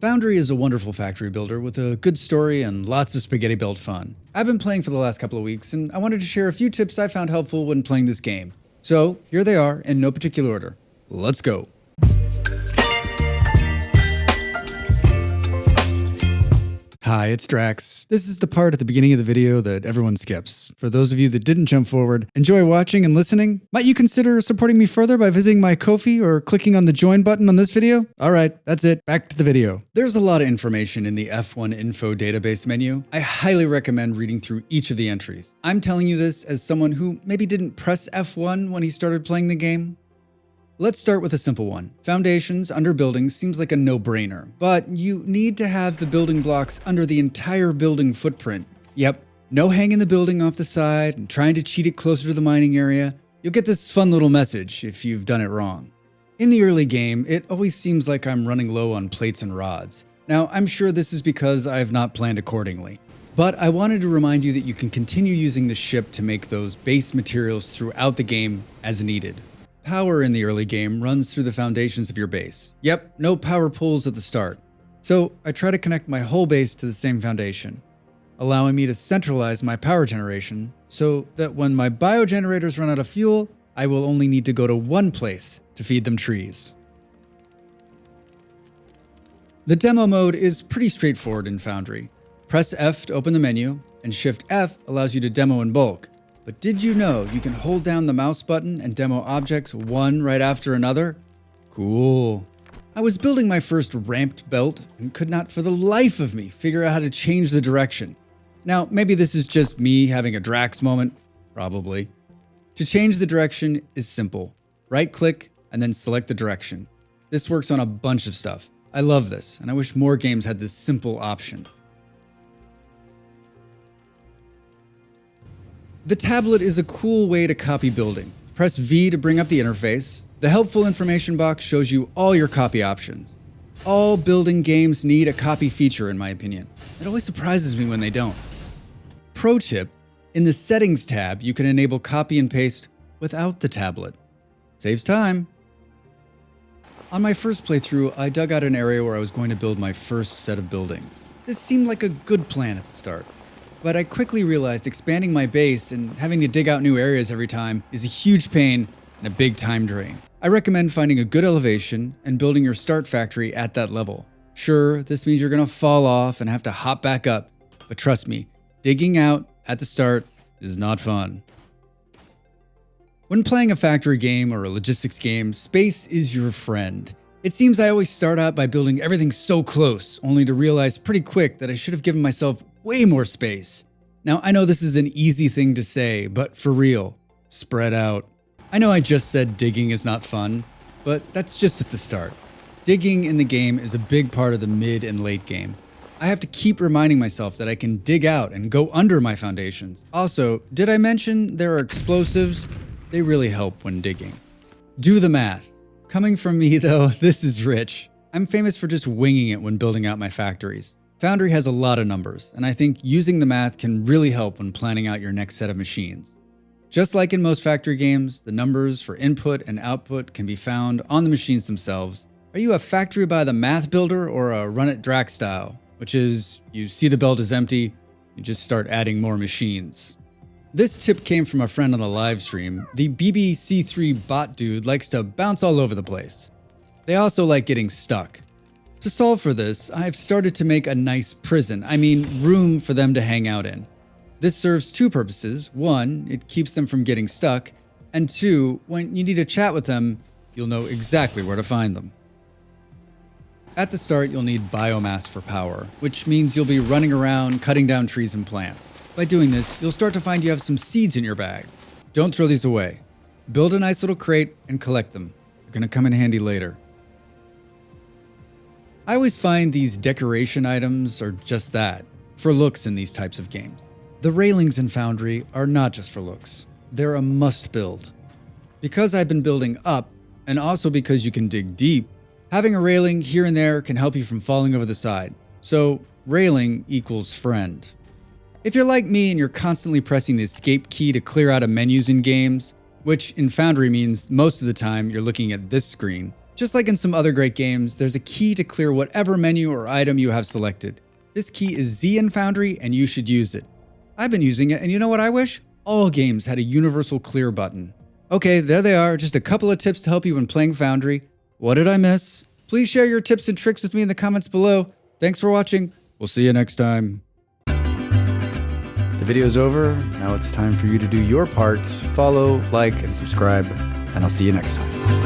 Foundry is a wonderful factory builder with a good story and lots of spaghetti build fun. I've been playing for the last couple of weeks, and I wanted to share a few tips I found helpful when playing this game. So here they are in no particular order. Let's go. Hi, it's Drax. This is the part at the beginning of the video that everyone skips. For those of you that didn't jump forward, enjoy watching and listening. Might you consider supporting me further by visiting my Ko-fi or clicking on the join button on this video? Alright, that's it. Back to the video. There's a lot of information in the F1 info database menu. I highly recommend reading through each of the entries. I'm telling you this as someone who maybe didn't press F1 when he started playing the game. Let's start with a simple one. Foundations under buildings seems like a no-brainer, but you need to have the building blocks under the entire building footprint. Yep, no hanging the building off the side and trying to cheat it closer to the mining area. You'll get this fun little message if you've done it wrong. In the early game, it always seems like I'm running low on plates and rods. Now, I'm sure this is because I have not planned accordingly. But I wanted to remind you that you can continue using the ship to make those base materials throughout the game as needed. Power in the early game runs through the foundations of your base. Yep, no power pulls at the start. So I try to connect my whole base to the same foundation, allowing me to centralize my power generation so that when my biogenerators run out of fuel, I will only need to go to one place to feed them trees. The demo mode is pretty straightforward in Foundry. Press F to open the menu, and Shift F allows you to demo in bulk. But did you know you can hold down the mouse button and demo objects one right after another? Cool. I was building my first ramped belt and could not for the life of me figure out how to change the direction. Now, maybe this is just me having a Drax moment. Probably. To change the direction is simple. Right-click and then select the direction. This works on a bunch of stuff. I love this, and I wish more games had this simple option. The tablet is a cool way to copy building. Press V to bring up the interface. The helpful information box shows you all your copy options. All building games need a copy feature in my opinion. It always surprises me when they don't. Pro tip, in the settings tab you can enable copy and paste without the tablet. Saves time. On my first playthrough, I dug out an area where I was going to build my first set of buildings. This seemed like a good plan at the start. But I quickly realized expanding my base and having to dig out new areas every time is a huge pain and a big time drain. I recommend finding a good elevation and building your start factory at that level. Sure, this means you're gonna fall off and have to hop back up, but trust me, digging out at the start is not fun. When playing a factory game or a logistics game, space is your friend. It seems I always start out by building everything so close, only to realize pretty quick that I should have given myself way more space. Now, I know this is an easy thing to say, but for real, spread out. I know I just said digging is not fun, but that's just at the start. Digging in the game is a big part of the mid and late game. I have to keep reminding myself that I can dig out and go under my foundations. Also, did I mention there are explosives? They really help when digging. Do the math. Coming from me though, this is rich. I'm famous for just winging it when building out my factories. Foundry has a lot of numbers, and I think using the math can really help when planning out your next set of machines. Just like in most factory games, the numbers for input and output can be found on the machines themselves. Are you a factory by the math builder or a run it Drax style? Which is, you see the belt is empty, you just start adding more machines. This tip came from a friend on the live stream. The BBC3 bot dude likes to bounce all over the place. They also like getting stuck. To solve for this, I've started to make a nice prison, room for them to hang out in. This serves two purposes. One, it keeps them from getting stuck, and two, when you need to chat with them, you'll know exactly where to find them. At the start, you'll need biomass for power, which means you'll be running around cutting down trees and plants. By doing this, you'll start to find you have some seeds in your bag. Don't throw these away. Build a nice little crate and collect them. They're gonna come in handy later. I always find these decoration items are just that, for looks in these types of games. The railings in Foundry are not just for looks. They're a must build. Because I've been building up, and also because you can dig deep, having a railing here and there can help you from falling over the side. So, railing equals friend. If you're like me and you're constantly pressing the escape key to clear out of menus in games, which in Foundry means most of the time you're looking at this screen, Just like in some other great games, there's a key to clear whatever menu or item you have selected. This key is Z in Foundry, and you should use it. I've been using it, and you know what I wish? All games had a universal clear button. Okay, there they are, just a couple of tips to help you when playing Foundry. What did I miss? Please share your tips and tricks with me in the comments below. Thanks for watching. We'll see you next time. The video's over. Now it's time for you to do your part. Follow, like, and subscribe, and I'll see you next time.